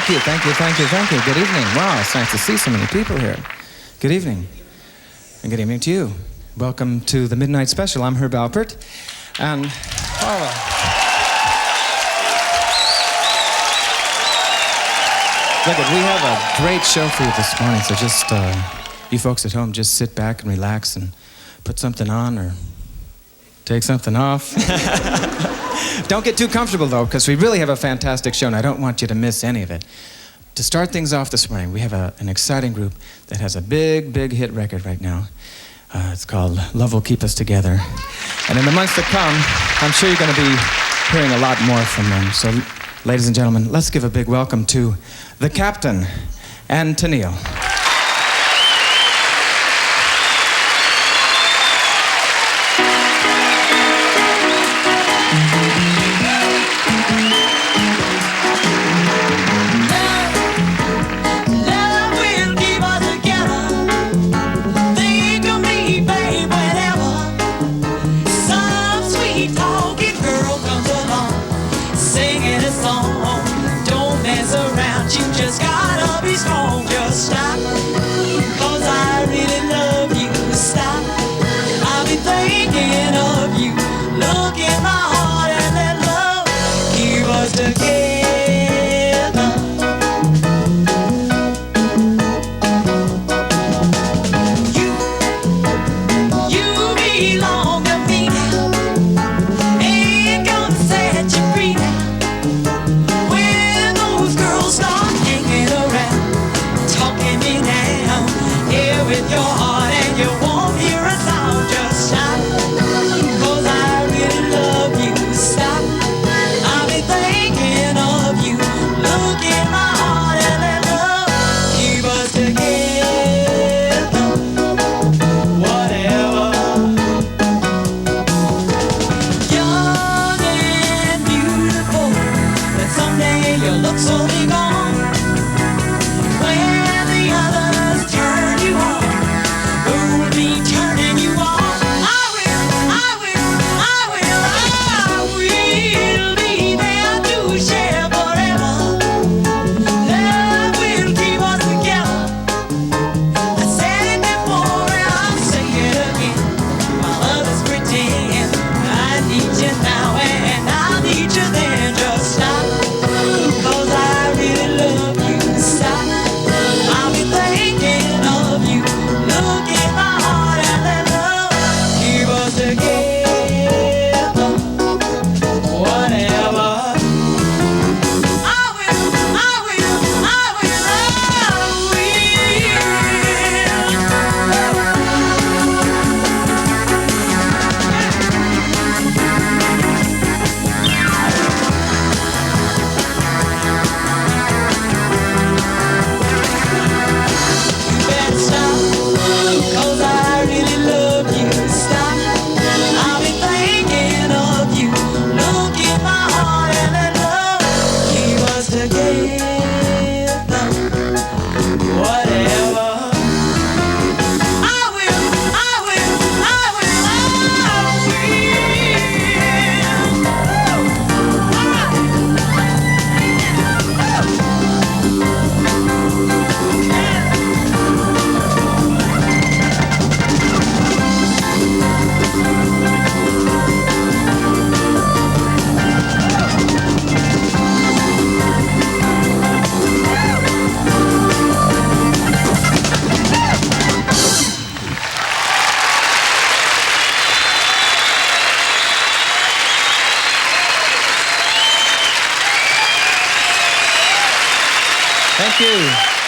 Thank you. Good evening. Wow, it's nice to see so many people here. Good evening. And good evening to you. Welcome to the Midnight Special. I'm Herb Alpert. And, look, we have a great show for you this morning, so just, you folks at home, just sit back and relax and put something on or take something off. Don't get too comfortable, though, because we really have a fantastic show, and I don't want you to miss any of it. To start things off this morning, we have an exciting group that has a big, big hit record right now. It's called Love Will Keep Us Together. And in the months to come, I'm sure you're going to be hearing a lot more from them. So, ladies and gentlemen, let's give a big welcome to the Captain and Tennille.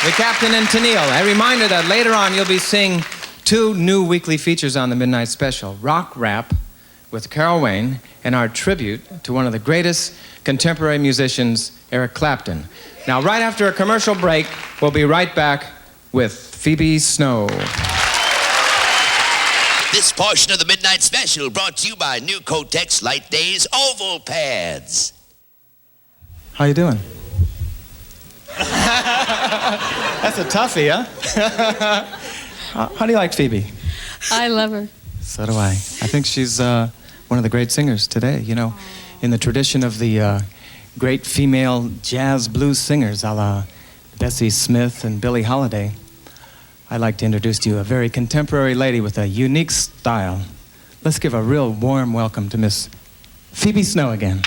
The Captain and Tennille. A reminder that later on you'll be seeing 2 new weekly features on the Midnight Special. Rock Rap with Carol Wayne and our tribute to one of the greatest contemporary musicians, Eric Clapton. Now, right after a commercial break, we'll be right back with Phoebe Snow. This portion of the Midnight Special brought to you by New Kotex Light Days Oval Pads. How you doing? That's a toughie, huh? How do you like Phoebe? I love her. So do I. I think she's one of the great singers today. You know, in the tradition of the great female jazz blues singers a la Bessie Smith and Billie Holiday, I'd like to introduce to you a very contemporary lady with a unique style. Let's give a real warm welcome to Miss Phoebe Snow again.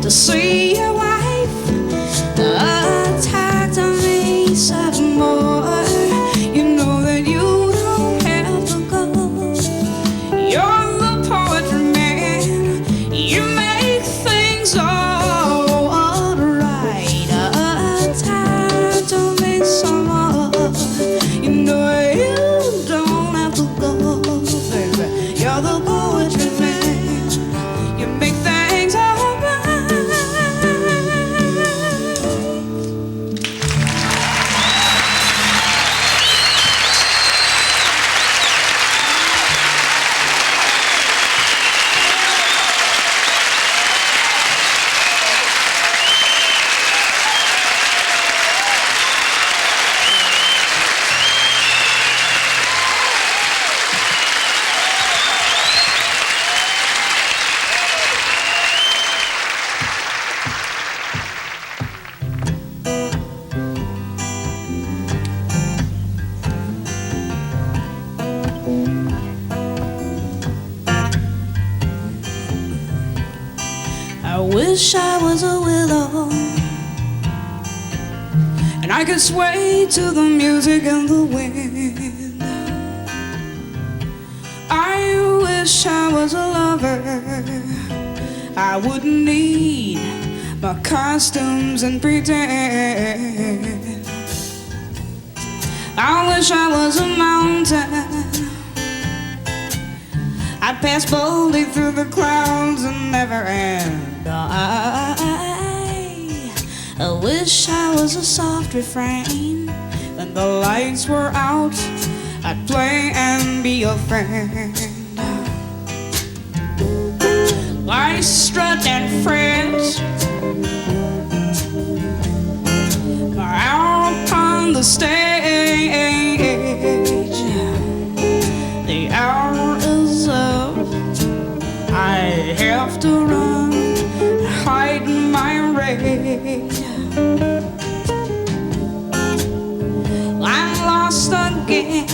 See your wife, talk to me. wish I was a willow, and I could sway to the music and the wind. I wish I was a lover, I wouldn't need my costumes and pretend. I wish I was a mountain, I'd pass boldly through the clouds and never end. I wish I was a soft refrain. When the lights were out, I'd play and be your friend. I strut and fret out upon the stage. The hour is up, I have to run, hide my rage. I'm lost again,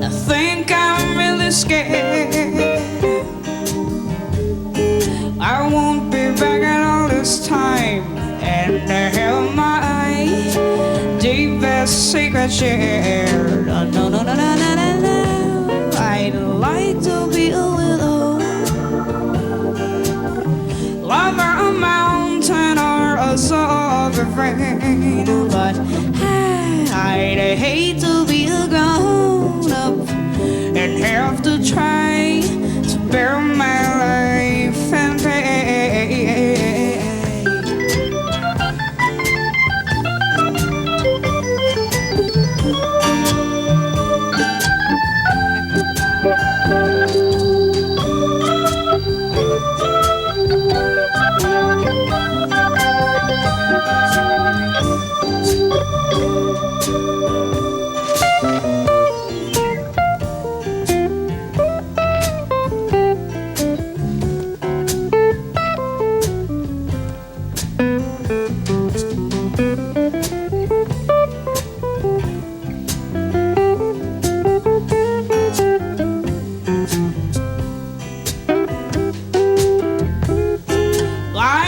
I think I'm really scared. I won't be back at all this time, and I have my deepest secret shared. No, no, no, no, no, no, no. I'd like to be a willow, lover, a mountain, or a soft refrain. But I'd hate to be a grown-up and have to try to bear my life and pain.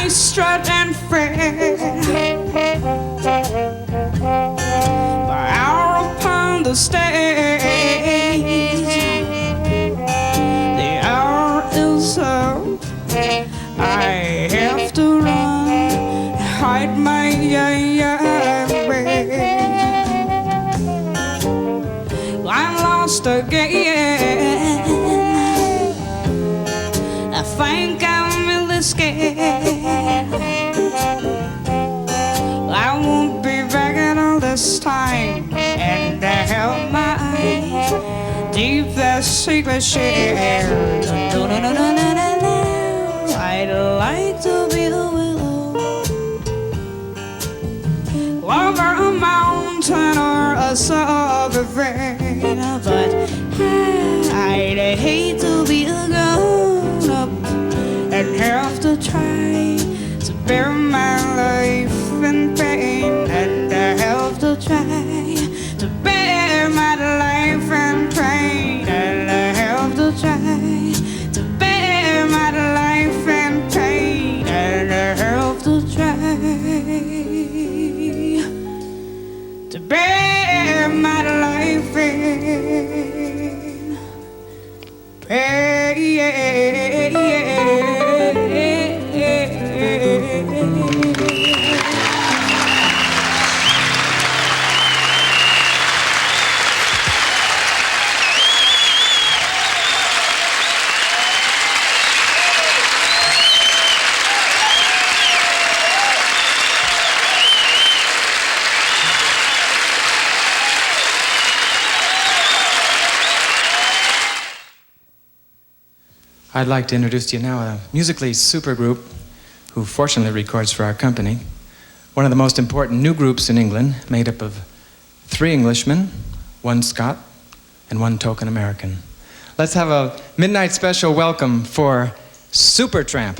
Strut and fret out upon the stage. The hour is up, I have to run, hide my rage. I'm lost again, I think I'm really scared. I won't be back at all this time, and I have my deepest secret shared. No, no, no, no, no, no, no. I'd like to be a willow, lover, a mountain, or a soft refrain. But I'd hate to be a grown-up and have to try to bear my life in pain. And I have to try to bear my life in pain. And I have to try to bear my life in pain. And I have to try to bear my life in pain. I'd like to introduce to you now a musically super group who fortunately records for our company. One of the most important new groups in England, made up of 3 Englishmen, 1 Scot, and 1 token American. Let's have a midnight special welcome for Supertramp.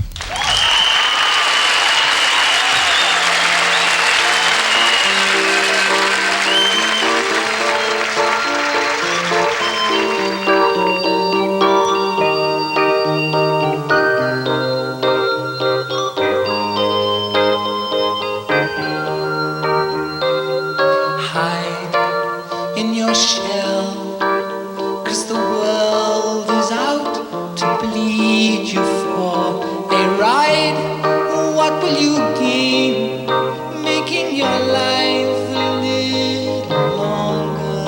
shell, 'cause the world is out to bleed you for a ride. What will you gain making your life a little longer?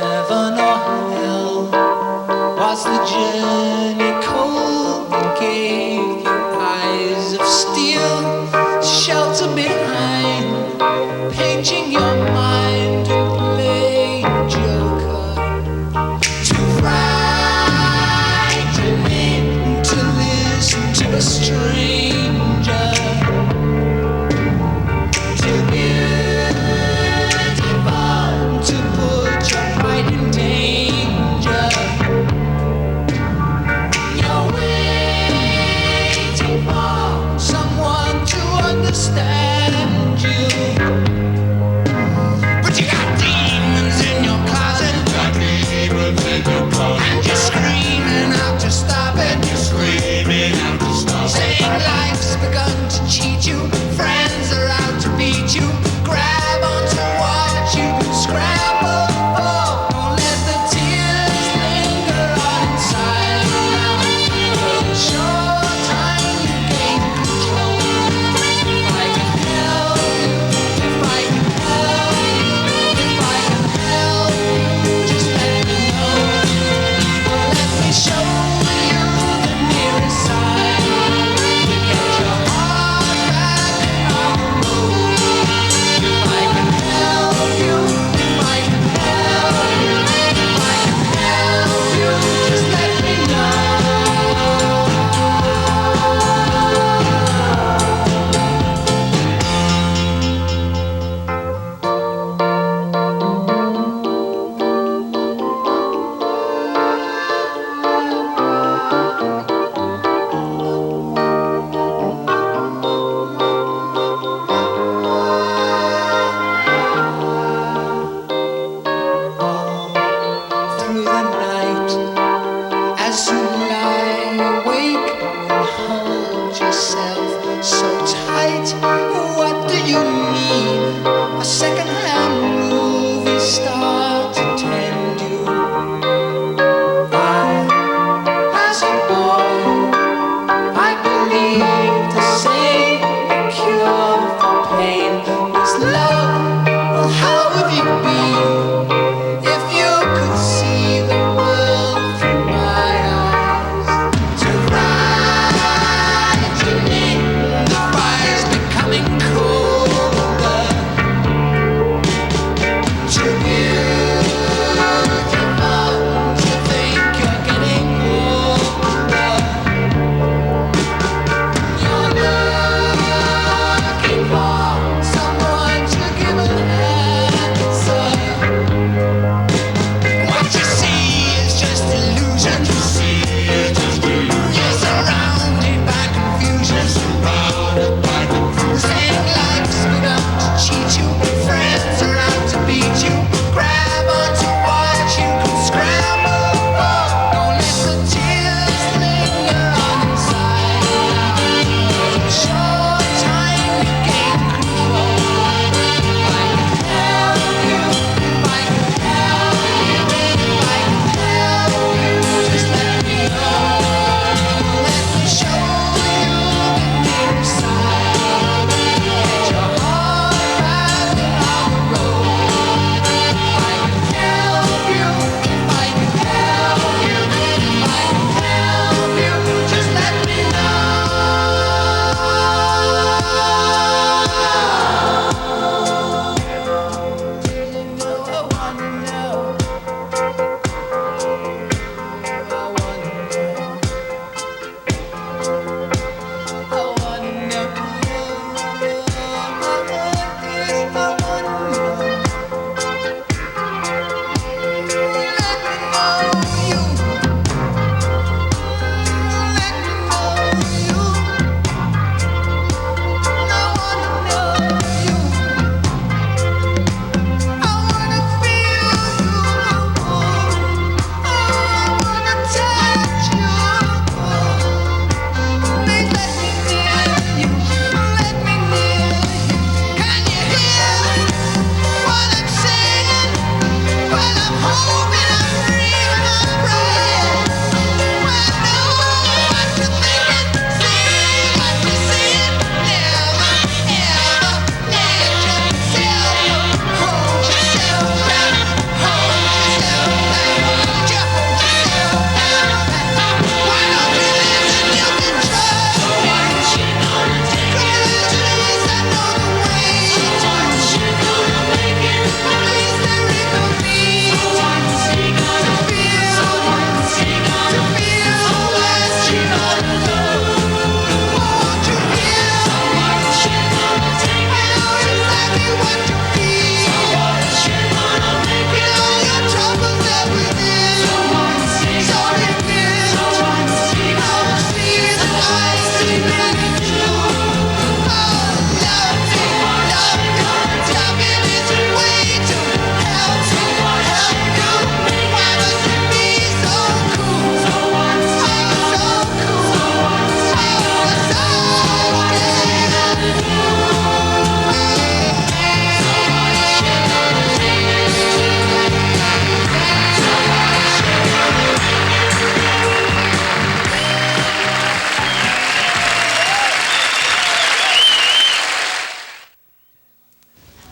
Heaven or hell, was the journey cold that gave you eyes of steel, shelter behind, painting your mind and playing joker? Too frightening to listen to a stranger, too beautiful to put your pride in danger. You're waiting for someone to understand you, but you got demons in your closet, and you're screaming out to stop it. You're screaming out to stop it. Saying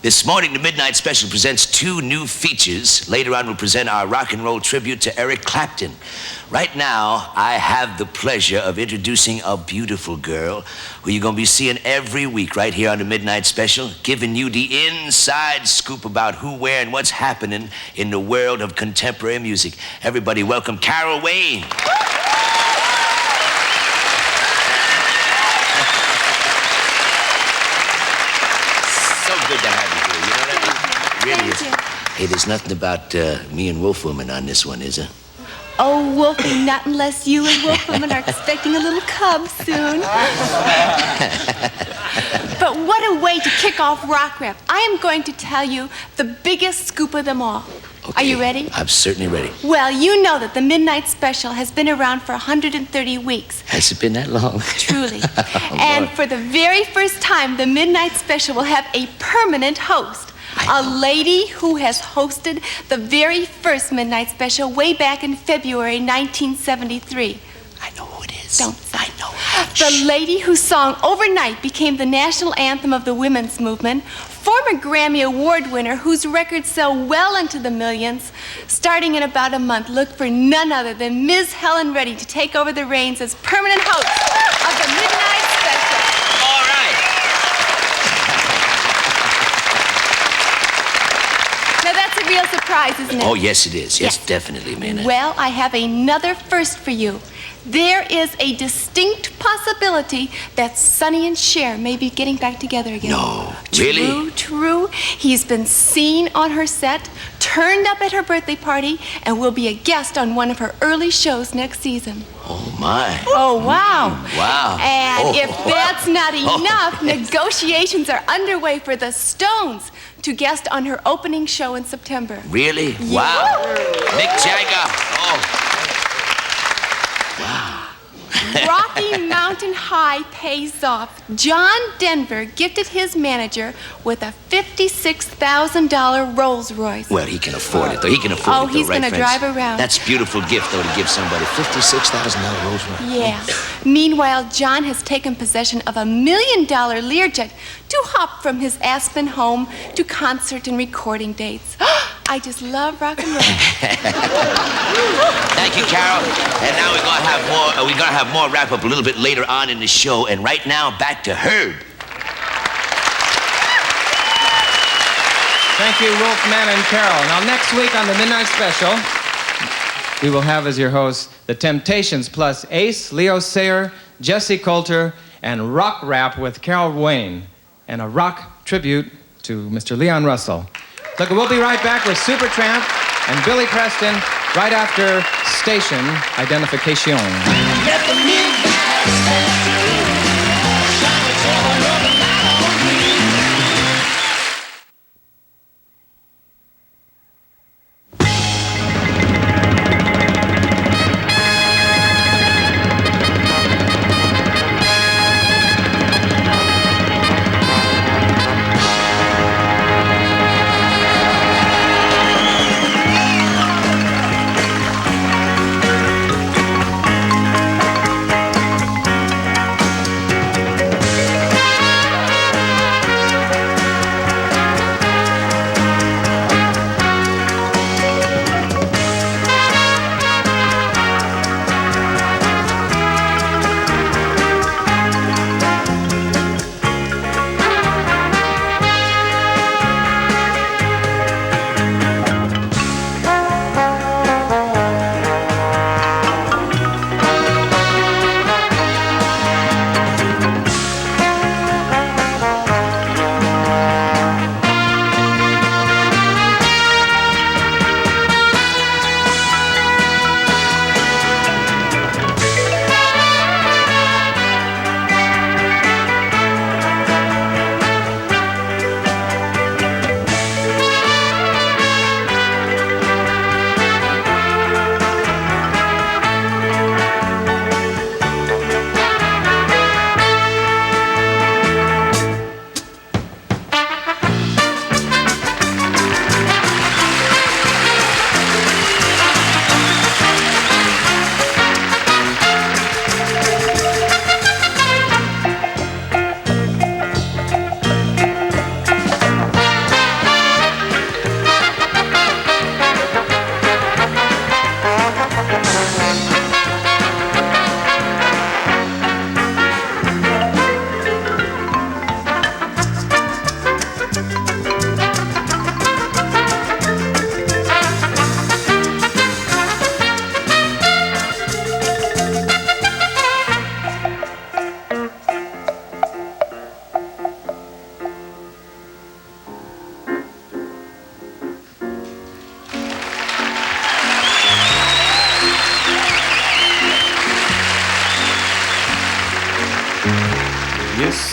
This morning, the Midnight Special presents 2 new features. Later on, we'll present our rock and roll tribute to Eric Clapton. Right now, I have the pleasure of introducing a beautiful girl who you're going to be seeing every week right here on the Midnight Special, giving you the inside scoop about who, where, and what's happening in the world of contemporary music. Everybody welcome Carol Wayne. Good to have you here, you know what I mean? It really is. Hey, there's nothing about me and Wolfwoman on this one, is there? Oh, Wolfie, not unless you and Wolfwoman are expecting a little cub soon. But what a way to kick off Rock Rap. I am going to tell you the biggest scoop of them all. Okay. Are you ready? I'm certainly ready. Well, you know that the Midnight Special has been around for 130 weeks. Has it been that long? Truly. And for the very first time, the Midnight Special will have a permanent host. A lady who has hosted the very first Midnight Special way back in February 1973. I know who it is. Don't say. I know. The lady whose song Overnight became the national anthem of the women's movement, former Grammy Award winner whose records sell well into the millions. Starting in about a month, look for none other than Ms. Helen Reddy to take over the reins as permanent host of the Midnight Special. All right. Now that's a real surprise, isn't it? Oh, yes, it is. Yes, Yes. definitely, man. Well, I have another first for you. There is a distinct possibility that Sonny and Cher may be getting back together again. No, really? True. He's been seen on her set, turned up at her birthday party, and will be a guest on one of her early shows next season. Oh, my. Oh, wow. Wow. And Oh. if that's not enough, negotiations are underway for the Stones to guest on her opening show in September. Really? Wow. Mick Jagger. Oh. Rocky Mountain High pays off. John Denver gifted his manager with a $56,000 Rolls Royce. Well, he can afford it, though. He can afford it, though, he's right, gonna friends? drive around. That's a beautiful gift, though, to give somebody. $56,000 Rolls Royce. Yeah. Meanwhile, John has taken possession of $1 million Learjet to hop from his Aspen home to concert and recording dates. I just love rock and roll. Thank you, Carol. And now we're gonna have more. We're gonna have more wrap up a little bit later on in the show. And right now, back to Herb. Thank you, Wolfman and Carol. Now, next week on the Midnight Special, we will have as your hosts the Temptations plus Ace, Leo Sayer, Jesse Coulter, and Rock Rap with Carol Wayne, and a rock tribute to Mr. Leon Russell. Look, we'll be right back with Supertramp and Billy Preston right after station identification. Let the midnight special shine a torn of the light on me.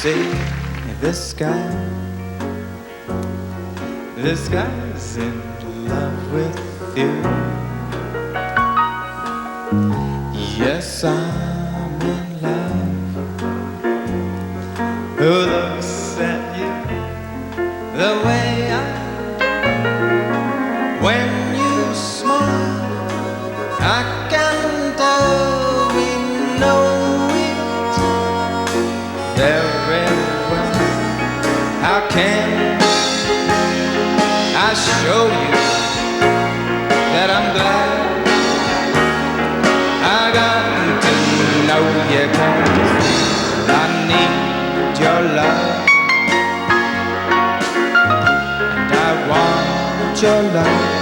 see this guy's in love with you. Yes, I'm in love. Who looks at you the way I when you smile? I can tell we know it very well. How can I show you that I'm glad I got to know you, 'cause I need your love and I want your love.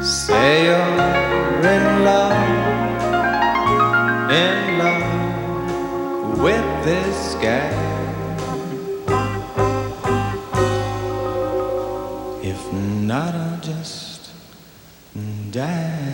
Say you're in love with this guy. If not, I'll just die.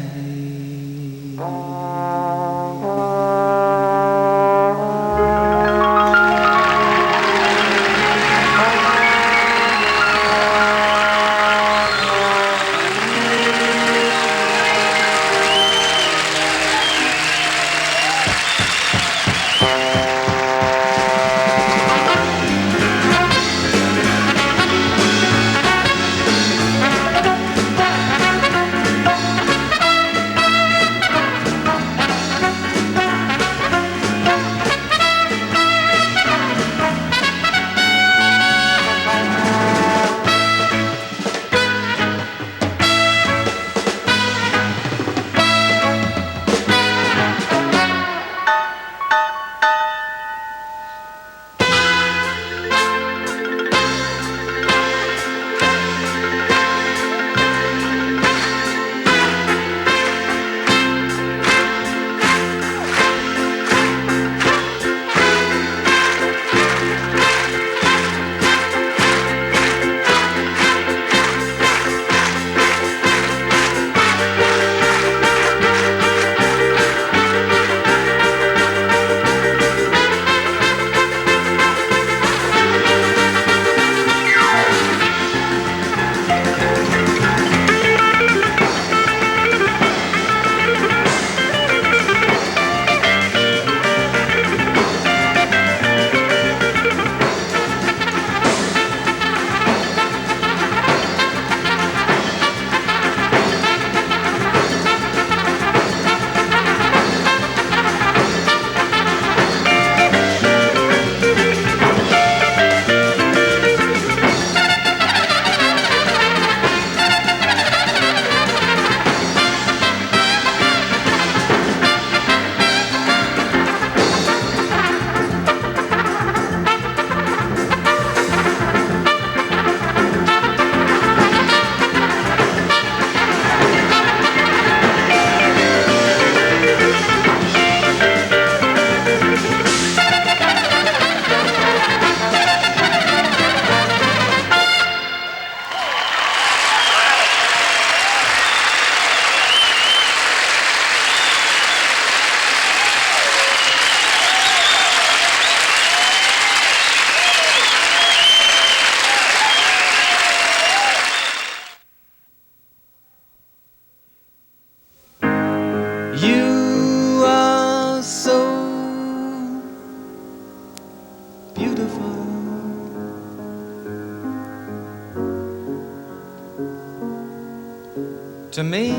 To me,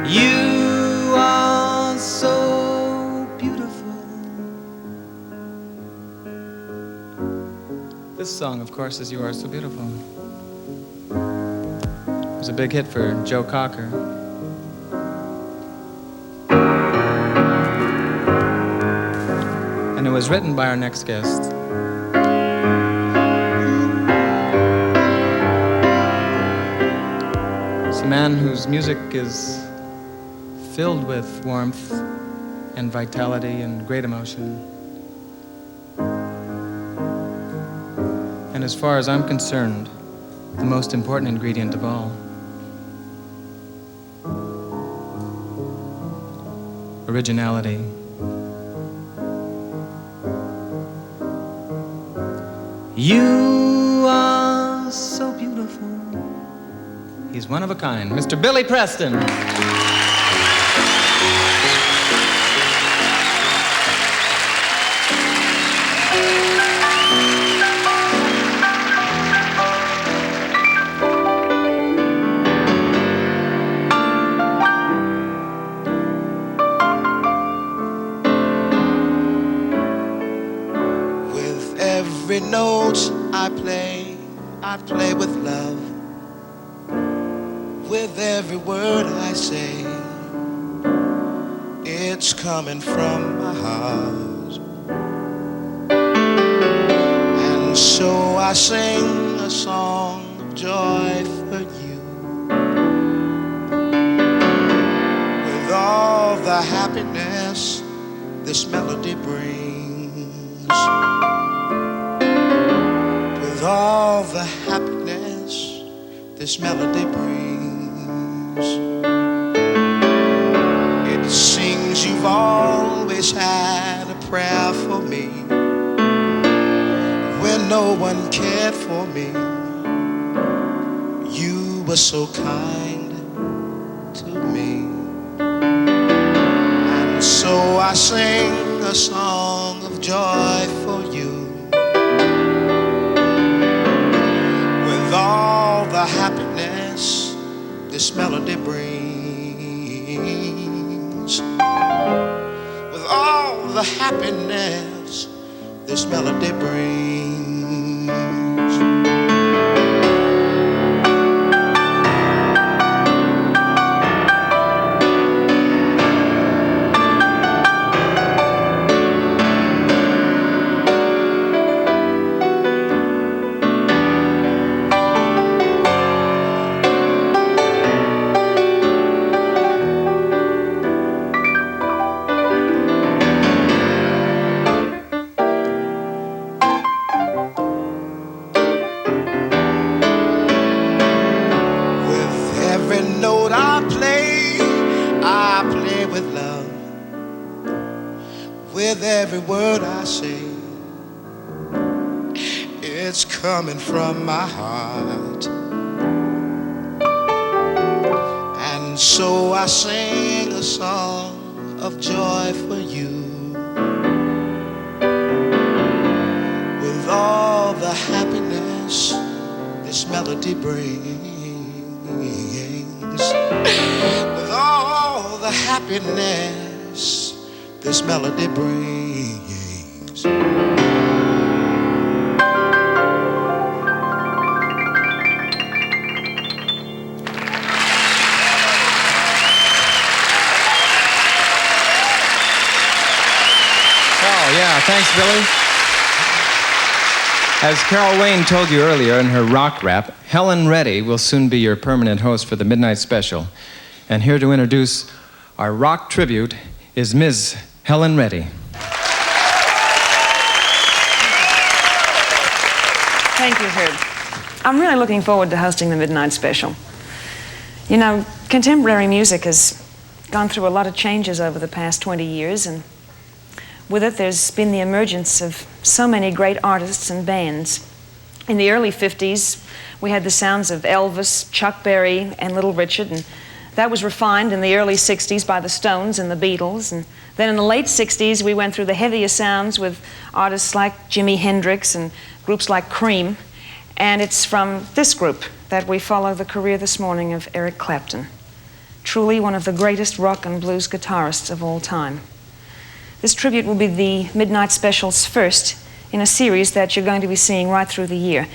you are so beautiful. This song, of course, is You Are So Beautiful. It was a big hit for Joe Cocker. And it was written by our next guest. A man whose music is filled with warmth and vitality and great emotion. And as far as I'm concerned, the most important ingredient of all. originality. You are so beautiful. He's one of a kind, Mr. Billy Preston. Every note I play with love. With every word I say, it's coming from my heart. And so I sing a song of joy for you. With all the happiness this melody brings. With all the happiness this melody brings. It sings you've always had a prayer for me. When no one cared for me, you were so kind to me. And so I sing a song of joy for you. With all the happiness this melody brings. With all the happiness this melody brings. With every word I say, it's coming from my heart. And so I sing a song of joy for you. With all the happiness this melody brings. With all the happiness this melody brings. Oh, yeah, thanks, Billy. As Carol Wayne told you earlier in her rock rap, Helen Reddy will soon be your permanent host for the Midnight Special. And here to introduce our rock tribute is Ms. Helen Reddy. Thank you, Herb. I'm really looking forward to hosting the Midnight Special. You know, contemporary music has gone through a lot of changes over the past 20 years, and with it there's been the emergence of so many great artists and bands. In the early 50s, we had the sounds of Elvis, Chuck Berry, and Little Richard, and that was refined in the early 60s by the Stones and the Beatles. And then in the late 60s, we went through the heavier sounds with artists like Jimi Hendrix and groups like Cream. And it's from this group that we follow the career this morning of Eric Clapton, truly one of the greatest rock and blues guitarists of all time. This tribute will be the Midnight Special's first in a series that you're going to be seeing right through the year.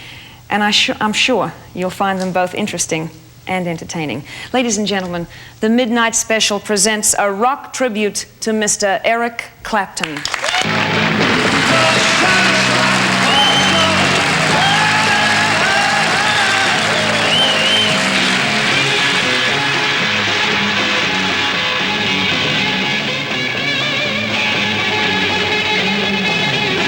And I'm sure you'll find them both interesting and entertaining. Ladies and gentlemen, the Midnight Special presents a rock tribute to Mr. Eric Clapton.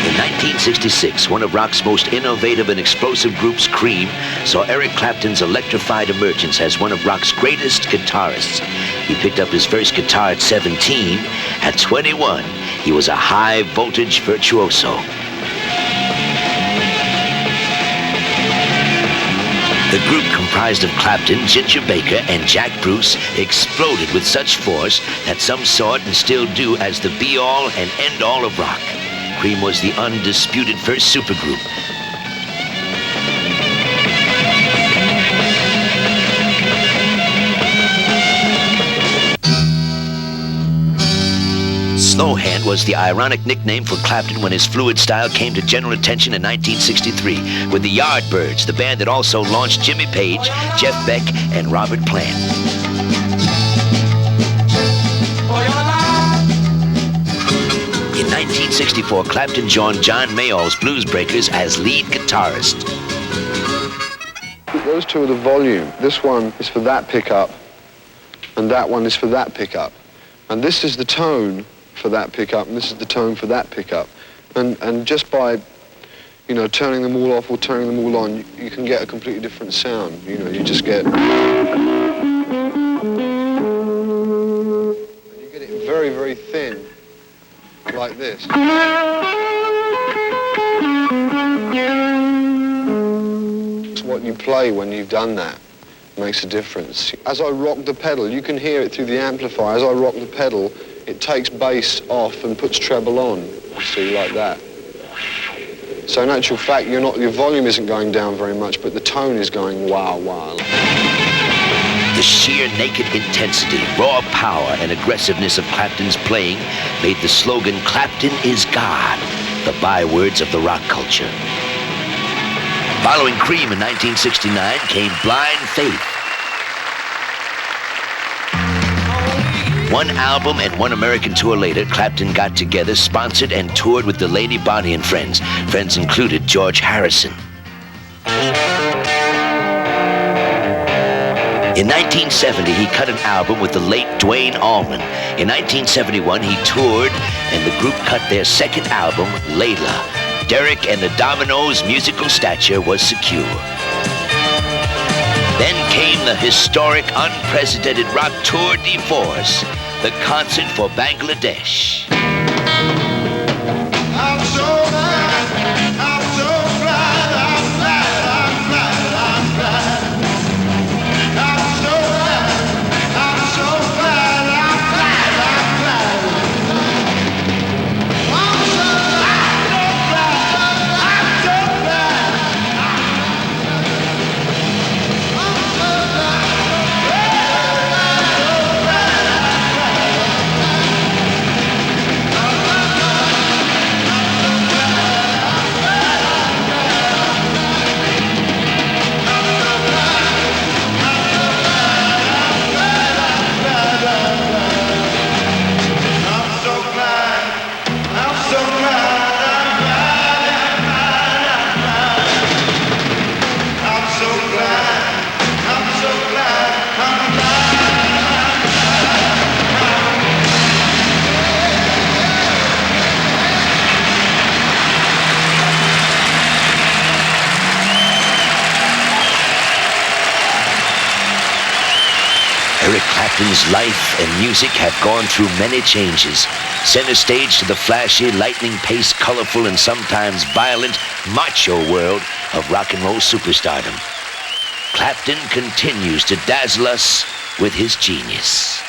In 1966, one of rock's most innovative and explosive groups, Cream, saw Eric Clapton's electrified emergence as one of rock's greatest guitarists. He picked up his first guitar at 17. At 21, he was a high-voltage virtuoso. The group, comprised of Clapton, Ginger Baker, and Jack Bruce, exploded with such force that some saw it and still do as the be-all and end-all of rock. Cream was the undisputed first supergroup. Slowhand was the ironic nickname for Clapton when his fluid style came to general attention in 1963 with the Yardbirds, the band that also launched Jimmy Page, Jeff Beck, and Robert Plant. In 1964, Clapton joined John Mayall's Blues Breakers as lead guitarist. Those two are the volume. This one is for that pickup, and that one is for that pickup. And this is the tone for that pickup, and this is the tone for that pickup. And just by, you know, turning them all off or turning them all on, you can get a completely different sound. You know, you just get... And you get it very, very thin, like this. It's what you play when you've done that. Makes a difference. As I rock the pedal, you can hear it through the amplifier. As I rock the pedal, it takes bass off and puts treble on, you see, like that. So in actual fact, your volume isn't going down very much, but the tone is going wow, wow. The sheer naked intensity, raw power, and aggressiveness of Clapton's playing made the slogan, "Clapton is God," the bywords of the rock culture. Following Cream in 1969 came Blind Faith. One album and one American tour later, Clapton got together, sponsored and toured with the Lady Bonnie and Friends. Friends included George Harrison. In 1970, he cut an album with the late Duane Allman. In 1971, he toured, and the group cut their second album, Layla. Derek and the Dominoes' musical stature was secure. Then came the historic, unprecedented rock tour de force, the concert for Bangladesh. I'm so glad, I'm so glad, I'm glad, I'm glad, I'm glad. I'm so glad, I'm so glad, I'm glad, I'm glad. I'm so Eric Clapton's life and music have gone through many changes. Center stage to the flashy, lightning-paced, colorful, and sometimes violent, macho world of rock and roll superstardom. Clapton continues to dazzle us with his genius.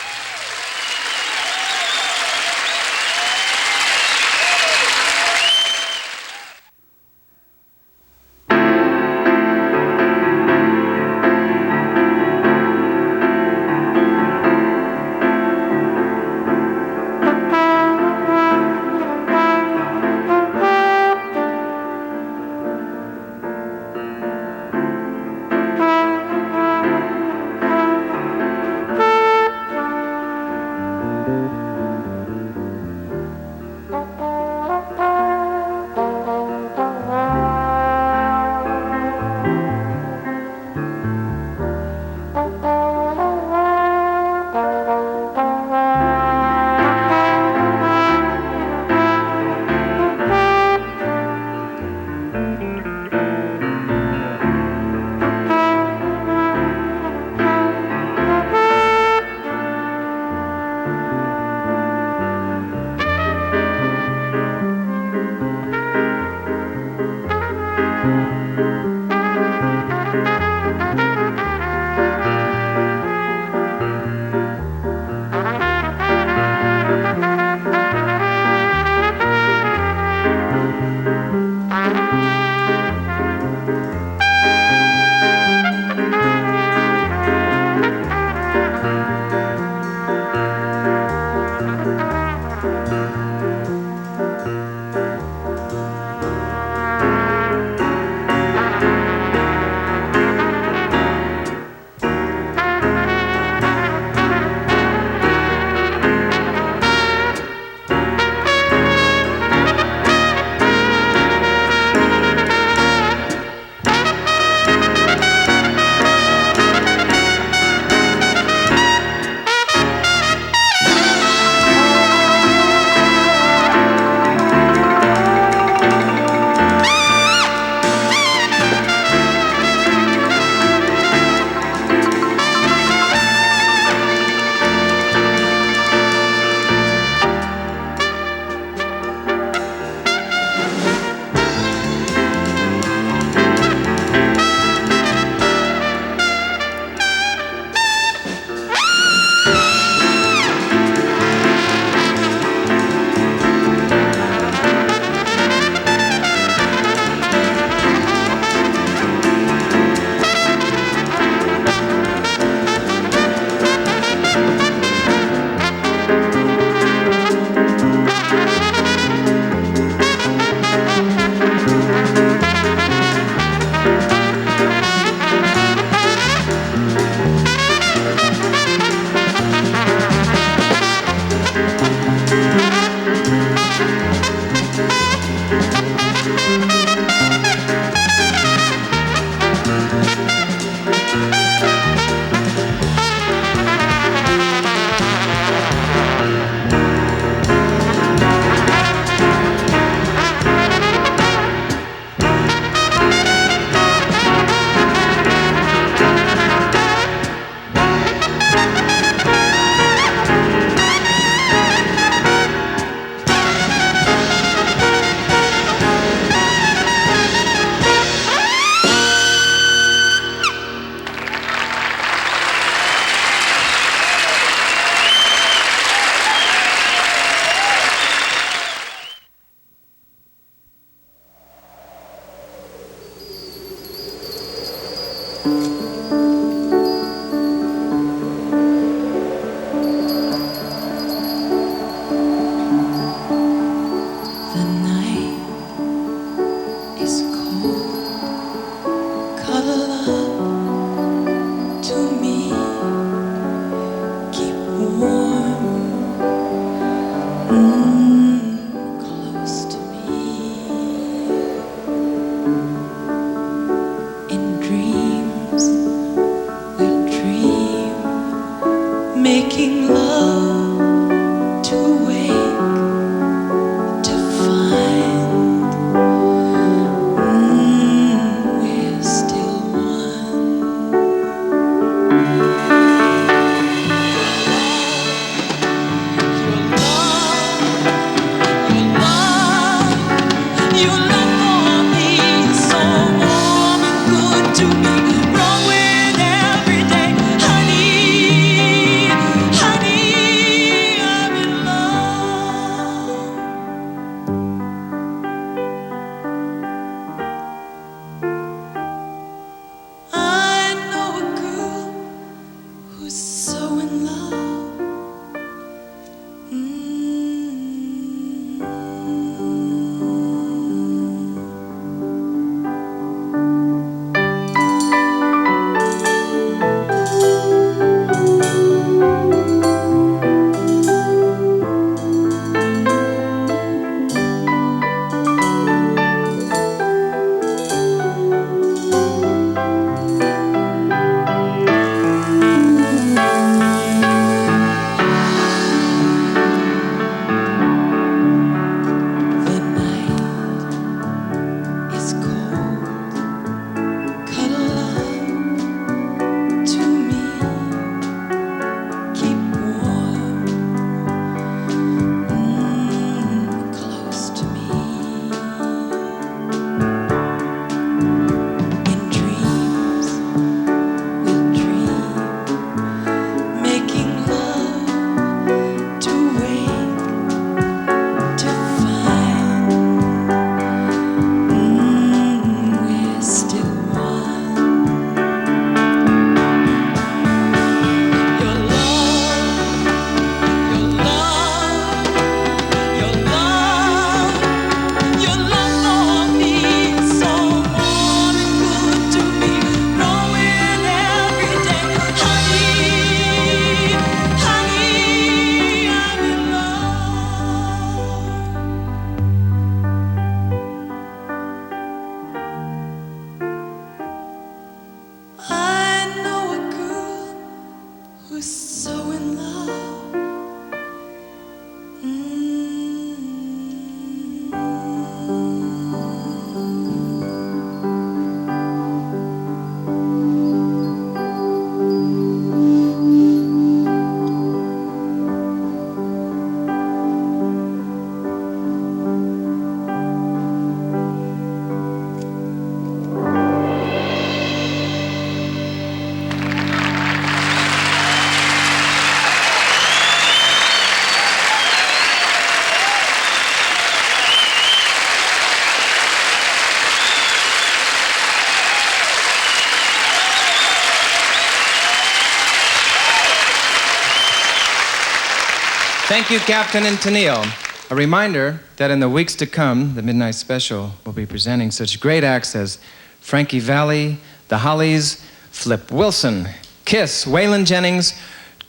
Thank you, Captain and Tennille. A reminder that in the weeks to come, the Midnight Special will be presenting such great acts as Frankie Valli, The Hollies, Flip Wilson, Kiss, Waylon Jennings,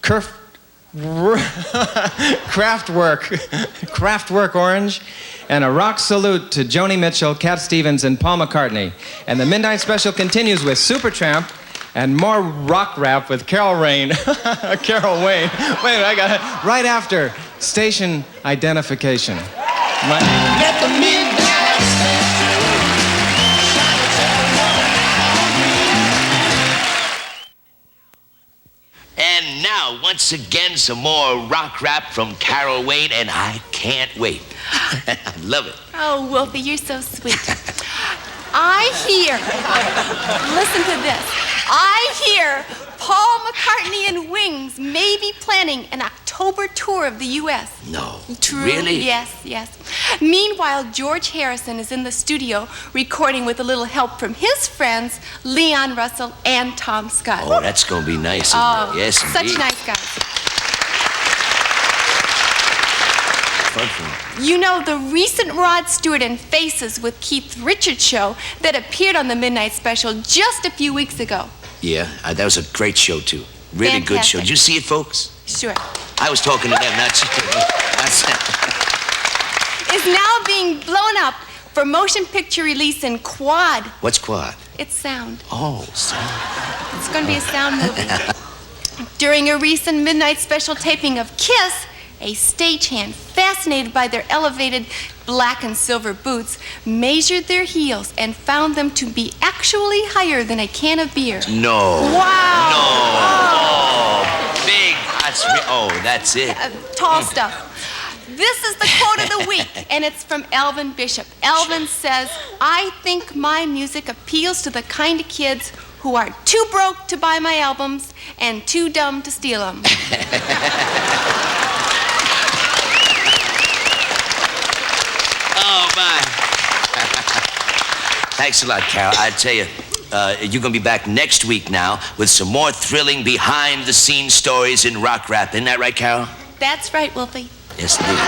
Kraftwerk Orange, and a rock salute to Joni Mitchell, Cat Stevens, and Paul McCartney. And the Midnight Special continues with Supertramp and more rock rap with Carol Wayne. Carol Wayne. Wait, I got it. Right after station identification. Let the midnight special shine And now, once again, some more rock rap from Carol Wayne, and I can't wait. I love it. Oh, Wolfie, you're so sweet. I hear, listen to this. I hear Paul McCartney and Wings may be planning an October tour of the U.S. No. True. Really? Yes, yes. Meanwhile, George Harrison is in the studio recording with a little help from his friends, Leon Russell and Tom Scott. Oh, that's going to be nice, isn't Oh, it? Yes, such indeed. nice guys. Fun for them. You know, the recent Rod Stewart and Faces with Keith Richards show that appeared on the Midnight Special just a few weeks ago. Yeah, that was a great show, too. Really good show. Fantastic. Did you see it, folks? Sure. I was talking to them, not you. Is now being blown up for motion picture release in Quad. What's quad? It's sound. Oh, sound. It's going to be a sound movie. During a recent Midnight Special taping of Kiss, a stagehand, fascinated by their elevated black and silver boots, measured their heels and found them to be actually higher than a can of beer. No. Wow. No. Oh, big. That's it. Tall stuff. This is the quote of the week, and it's from Elvin Bishop. Elvin says, I think my music appeals to the kind of kids who are too broke to buy my albums and too dumb to steal them. Oh, my. Thanks a lot, Carol. I tell you, you're going to be back next week now with some more thrilling behind-the-scenes stories in rock rap. Isn't that right, Carol? That's right, Wolfie. Yes, indeed.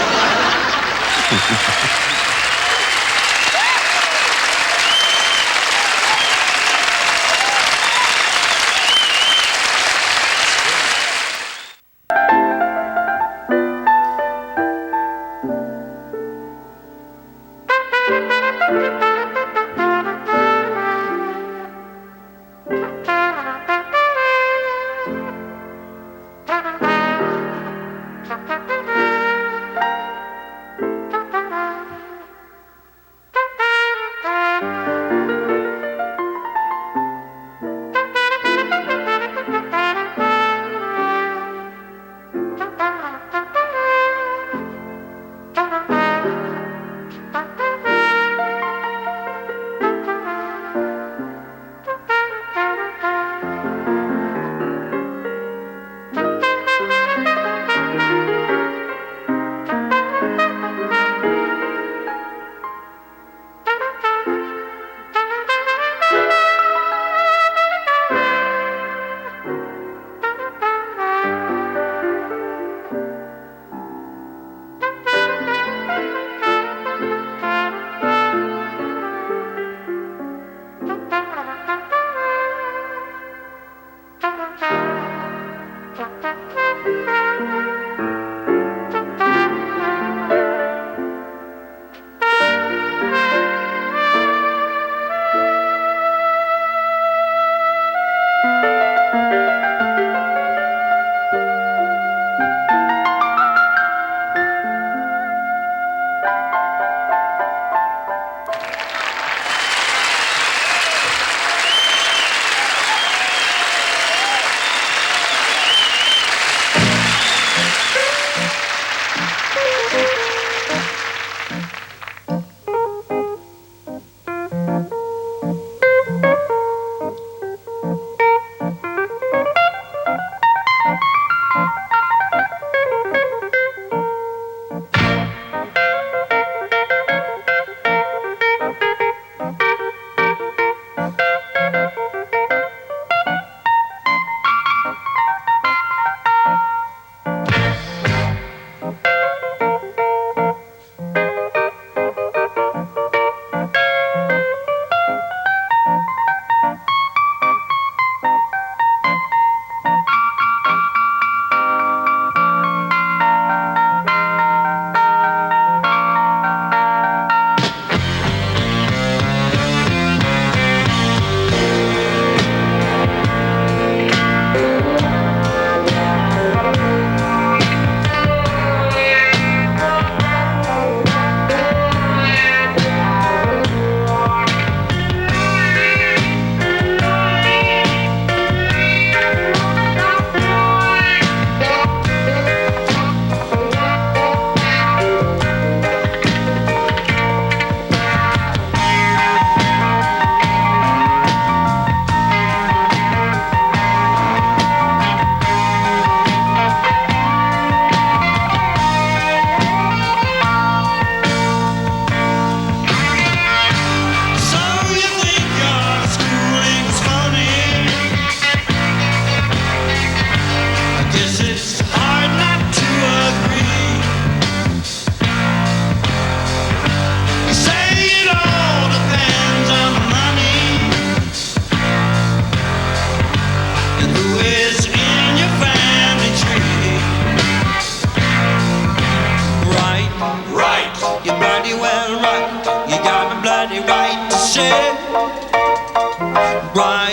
Right,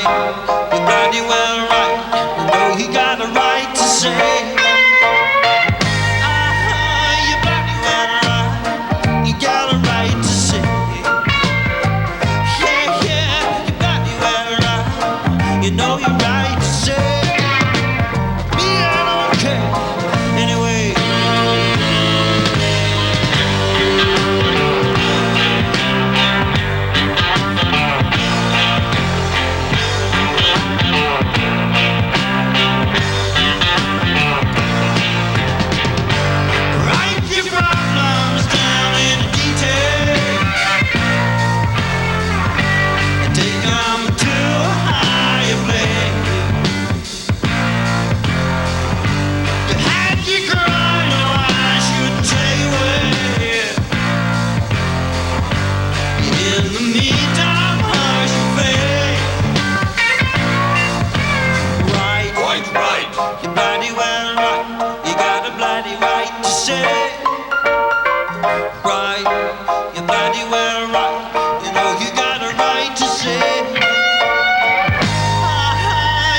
you're bloody well right. You know you got a right to say. You're bloody well right. You got a right to say. Yeah, yeah, you're bloody well right. You know you're right to say. Me, I don't care. Anyway. Write your problems down in detail and take them to a higher plane. You had your cry, no, I should tell you where. In the meantime, hush your face. Right, you're bloody well right. You got a bloody right to say. Right, you're bloody well right. You know you got a right to say.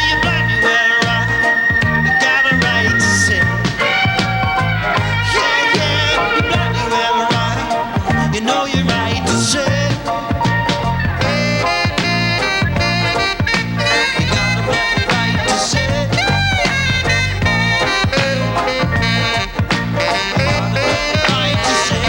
You're bloody well right. You got a right to say. Yeah, yeah, you're bloody well right. You know you're right to say. You got a bloody right to say. Right to say.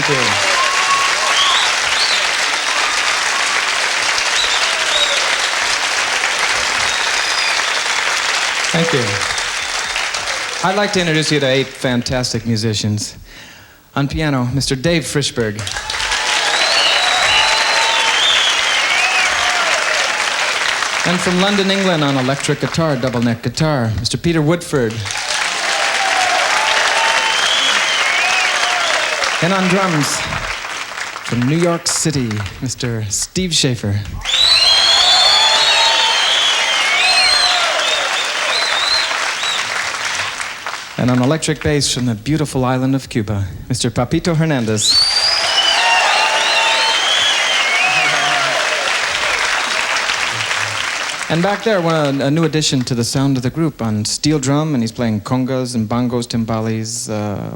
Thank you. Thank you. I'd like to introduce you to 8 fantastic musicians. On piano, Mr. Dave Frischberg. And from London, England, on electric guitar, double neck guitar, Mr. Peter Woodford. And on drums, from New York City, Mr. Steve Schaefer. And on electric bass from the beautiful island of Cuba, Mr. Papito Hernandez. And back there, a new addition to the sound of the group on steel drum, and he's playing congas and bongos, timbales,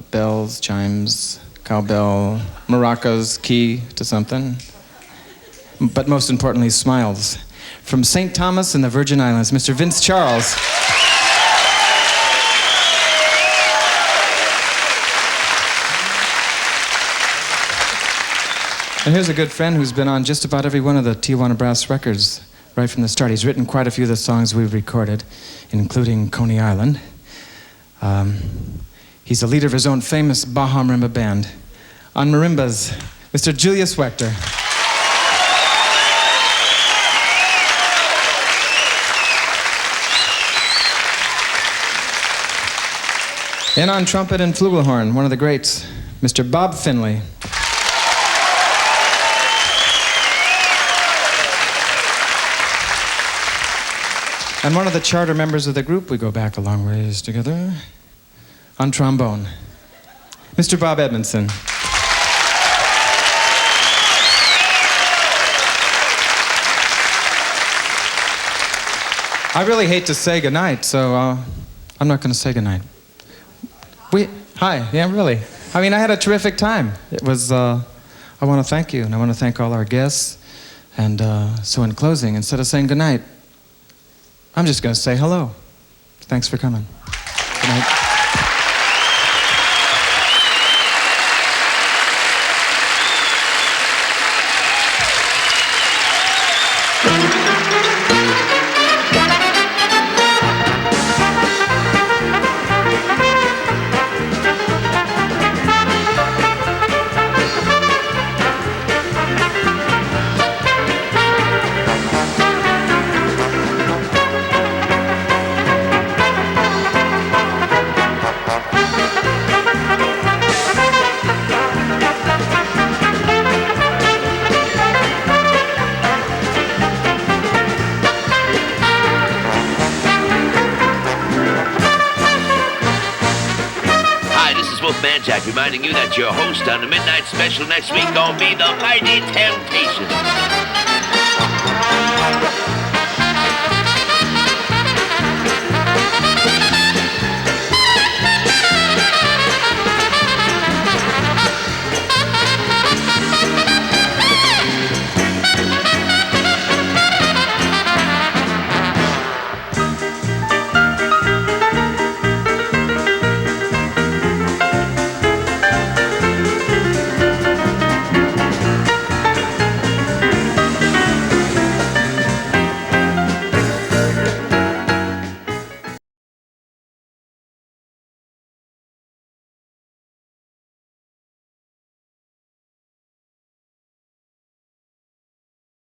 bells, chimes, cowbell, maracas, key to something. But most importantly, smiles. From St. Thomas and the Virgin Islands, Mr. Vince Charles. And here's a good friend who's been on just about every one of the Tijuana Brass records right from the start. He's written quite a few of the songs we've recorded, including Coney Island. He's the leader of his own famous Baja Marimba band. On marimbas, Mr. Julius Wechter. And on trumpet and flugelhorn, one of the greats, Mr. Bob Finley. And one of the charter members of the group, we go back a long ways together, on trombone, Mr. Bob Edmondson. I really hate to say goodnight, so I'm not going to say goodnight. Hi, yeah, really. I mean, I had a terrific time. It was, I want to thank you, and I want to thank all our guests. And so in closing, instead of saying goodnight, I'm just going to say hello. Thanks for coming. Good night. Wolfman Jack reminding you that your host on the Midnight Special next week gonna be the Mighty Temptations.